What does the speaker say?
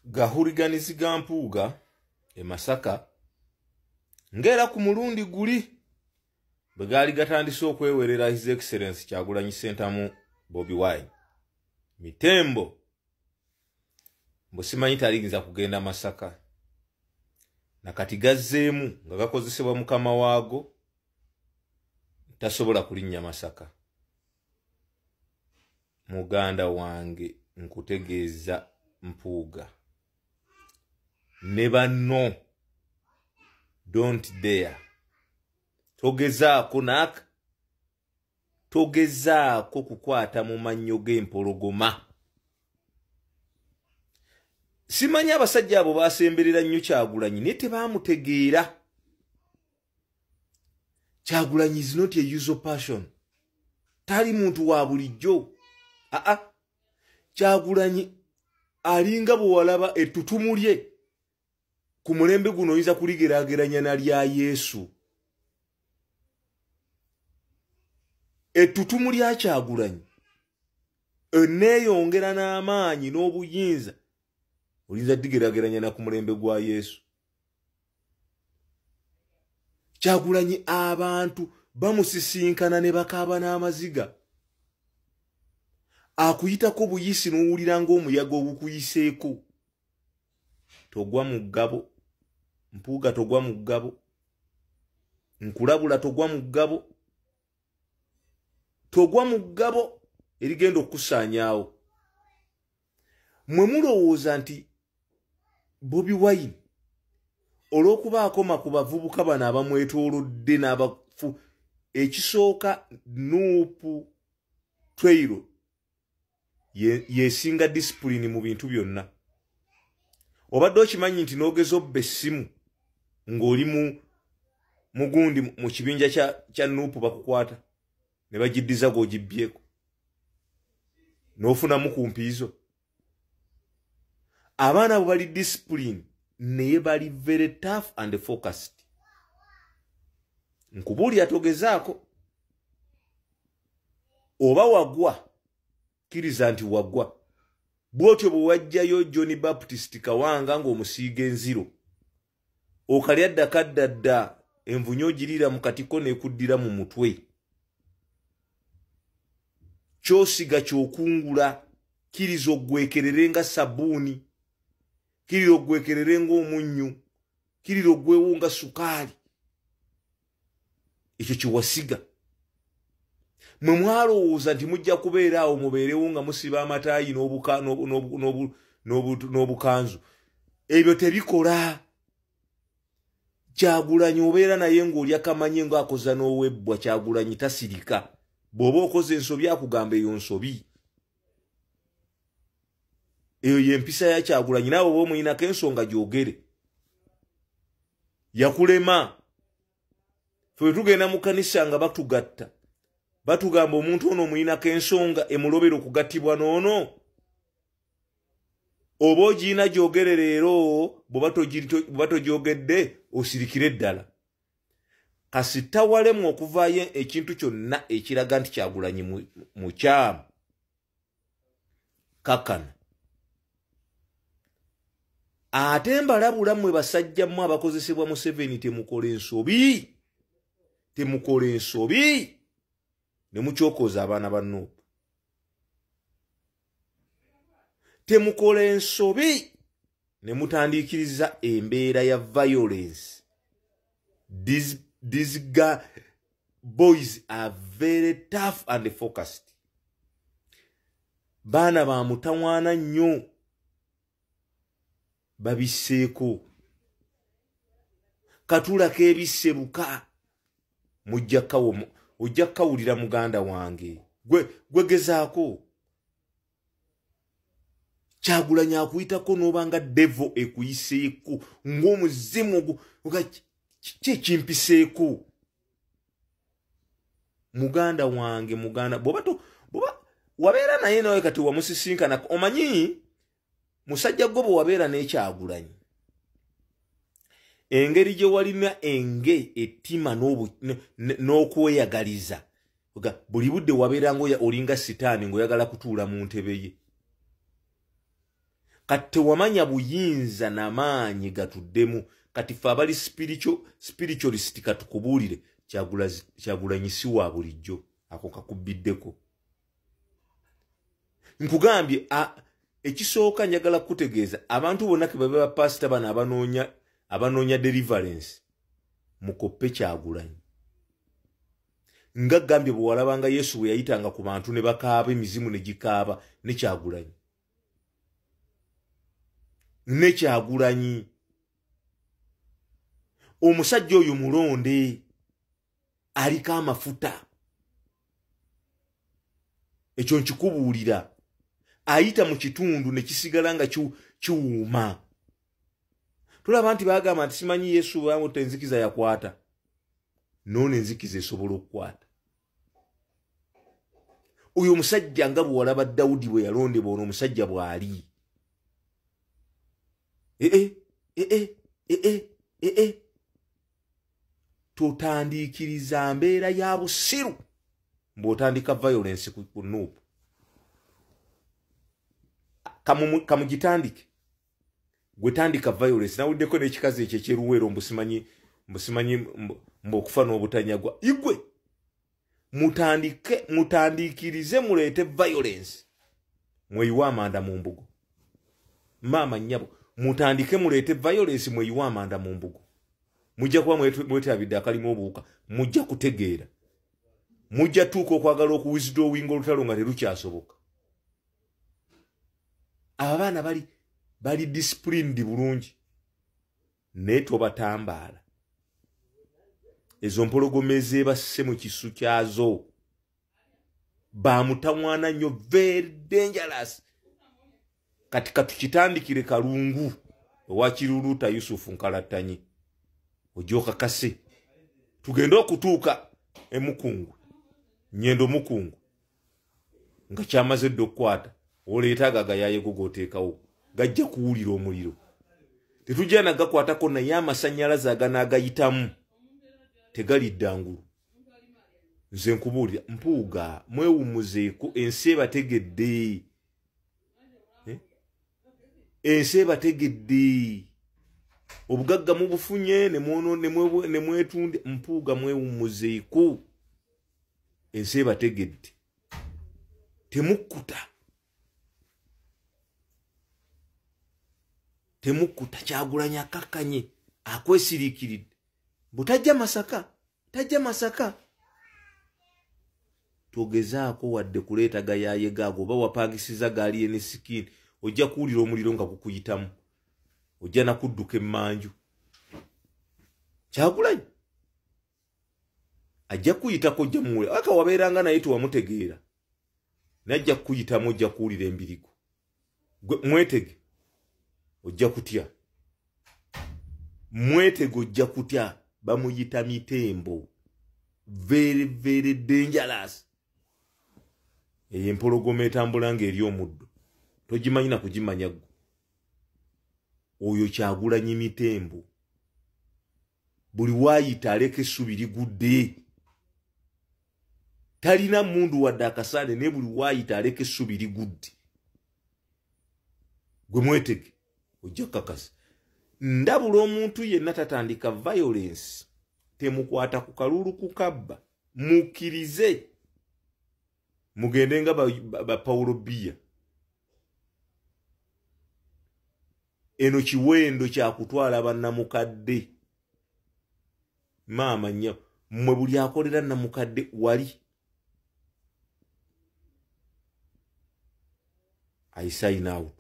gahuriganizi ga Mpuuga e Masaka ngera ku mulundi guli bwe gaali gatandise okwewerera His Excellency Kyagulanyi Ssentamu Bobi Wine mitembo mbusimanyi talinza kugenda Masaka nakati gazzeemu nga gakozesebwa mukama waago tasobola kulinnya Masaka. Muganda wange nkutegeeza Mpuuga ne banno don't dare togezaako naka togezaako kukwata mu mannyo g'empologoma. Simanyi abasajja abo baasemberera nnyo Kyagulanyi naye tebaamutegeera. Kyagulanyi is not a usual person. Tali muntu wa bulijjo. Kyagulanyi alinga bwe walaba ettutumu lye ku mulembe guno oyinza kuligeraageranya na lya Yesu. Ettutumu lya Kyagulanyi eneeyongera n'amaanyi n'obuyinza oyinza digeraageranya na ku mulembe gwa Yesu. Kyagulanyi abantu bamusisinkana ne bakaaba n'amaziga. Akuyitako buyisi n'owulira ng'omuyaga ogukuyiseeko. Togwa mu ggabo. Mpuuga togwa mu ggabo. Nkulabula togwa mu ggabo. Togwa mu ggabo erigenda okukusaanyaawo. Mwe mulowooza nti Bobi Wine olw'okuba akoma ku bavubuka bano abamwetoolodde n'abafu ekisooka Nuupu Twero yesinga discipline mu bintu byonna. Obadde okimanyi nti n'ogeza obba essimu ng'oli mugundi mu kibinja kya Nuupu bakukwata ne bagiddiza g'ogibbyeko n'ofunamu ku mpiizo. Abaana abo bali discipline naye bali very tough and focused. Nkubuulira togezaako. Oba wagwa kkiriza nti wagwa. Bw'otyo bwe wajjayo John Baptist Kawanga ng'omusiiga enziro okalya ddakaddadda envunyo ogiriira mu katiko n'ekuddira mu mutwe. Ky'osiga ky'okungula kkiriza oggwekerere nga sabbuuni, kkiriza oggwekerere ng'omunnyu, kkiriza oggwewo nga sukaali. Ekyo kye wasiga. Mwe mwalowooza nti mujja kubeera awo mubeerewo nga musiba amataayi n'obukanzu. Ebyo tebikola. Kyagulanyi obeera naye ng'olya kamanye ng'akoza n'owebbwa. Kyagulanyi tasirika. Bw'oba okoze ensobi akugamba eyo nsobi. Eyo y'empisa ya Kyagulanyi. Naawe oba omuyinako ensonga gyogere. Yakulema. Ffe tugenda mu kkanisa nga batugatta. Batugamba omuntu ono omuyinako ensonga emulobera okugattibwa n'ono. Oba ogiina gyogere leero bw'oba togyogedde osirikire ddala. Kasita walemu okuvaayo ekintu kyonna ekiraga nti Kyagulanyi mukyamu. Kakana. Ate mbalabula mmwe basajja mmwe abakozesebwa Museveni temukola ensobi. Temukola ensobi. Ne mukyokoza abaana ba Nuupu. Temukola ensobi ne mutandiikiriza embeera ya violence. These boys are very tough and focused. Baana ba mutawaana nnyo. Babisseeko. Katula k'ebissebuka. Ojja kawulira muganda wange. Gwe gezaako. Kyagulanyi akuyitako n'obanga devil ekuyiseeko ng'omuzimu kyekimpiseeko. Muganda wange bw'oba wabeera naye nawe kati wamusisinkana. Omanyi musajja gwo bwe wabeera n'Ekyagulanyi engeri gye walina enge ettima n'okweyagaliza. Buli budde wabeera ng'olinga sitaani ng'oyagala kutuula mu ntebe ye. kati wamanya buyinza n'amaanyi gatuddemu kati fe abali spiritualist katukubuulire Kyagulanyi si wa bulijjo ako kakubiddeko nkugambye ekisooka njagala kutegeeza abantu bonna ke babe bapasita bano abanoonya deliverance mukoppe Kyagulanyi nga gambye bwe walabanga Yesu bwe yayitanga ku bantu ne bakaaba emizimu ne gikaaba ne Kyagulanyi omusajja oyo mulonde aliko amafuta ekyo nkikubuulira ayita mu kitundu ne kisigala nga kiwuuma tulaba nti baagamba nti simanyi Yesu bamuta enzikiza yakwata noone enzikiza esobola okukwata oyo omusajja nga bwe walaba Dawudi bwe yalondebwa ono omusajja bw'ali totandiikiriza mbeera ya busiru mbw'otandika violence ku Nuupu kamugitandike gwe tandika violence nawuddeko n'ekikazi ekyo ekyeruweero mbusimanyi mb'okufa n'obutanyagwa igwe mutandiikirize muleete violence mweyiwa amanda mu mbugo maama nnyabo mutandike muleete violence mweyiwa amanda mu mbugo mujja kuba mwetabidde akalimu obuuka mujja kutegeera mujja tuuka okwagala okuwithdraw olutalo nga terukyasoboka abaana bali disciplined bulungi naye tobatambaala ezo mpologoma ezeebasse mu kisu kyazo bamutawaana nnyo very dangerous kati katukitandikire Kalungu owa Kiruluuta Yusufu Nkalattanyi ojoka kase tugenda okutuuka emukungu nyendo mukungu nga kyamaze dde okukwata oleeta gayaye gogoteekawo gajja kuwulira omuliro tetujja nagakwatako naye amasannyalaze aganaagayitamu tegali ddangulu nze nkubuulira Mpuuga mwewummuzeeko ensi ebategedde ensi ebategedde obugagga mubufunye ne mwetunde Mpuuga mwewummuzeeko ensi ebategedde temukkuta Kyagulanyi akakkanye akwesiriikiridde butajja Masaka togezaako wadde kuleeta gayaye gaago oba wapangisiza gaali ye ne sikini ojja kuwulira omuliro nga gukuyitamu ojja nakudduka emmanju Kyagulanyi ajja kuyitako ojja muwule aka wabeeranga naye tewamutegeera najja kuyitamu ojja kuwulira embirigo mwetege ojja kutya mwetege ojja kutya bamuyita Mitembo very very dangerous eyo empologoma etambula ng'eri omuddo togimanyi na kugimanya gwe oyo Kyagulanyi Mitembo buli waayita aleka essubi ligudde talina mundu wadde akasaane naye buli waayita aleka essubi ligudde gwe mwetege ojja kakasa ndabula omuntu yenna tatandika violence temukwata ku kalulu kukabba mukkirize mugende nga ba Paulo Biya eno kiwendo kyakutwala bannamukadde maama nnyo mmwe buli akolera nnamukadde wali I sign out.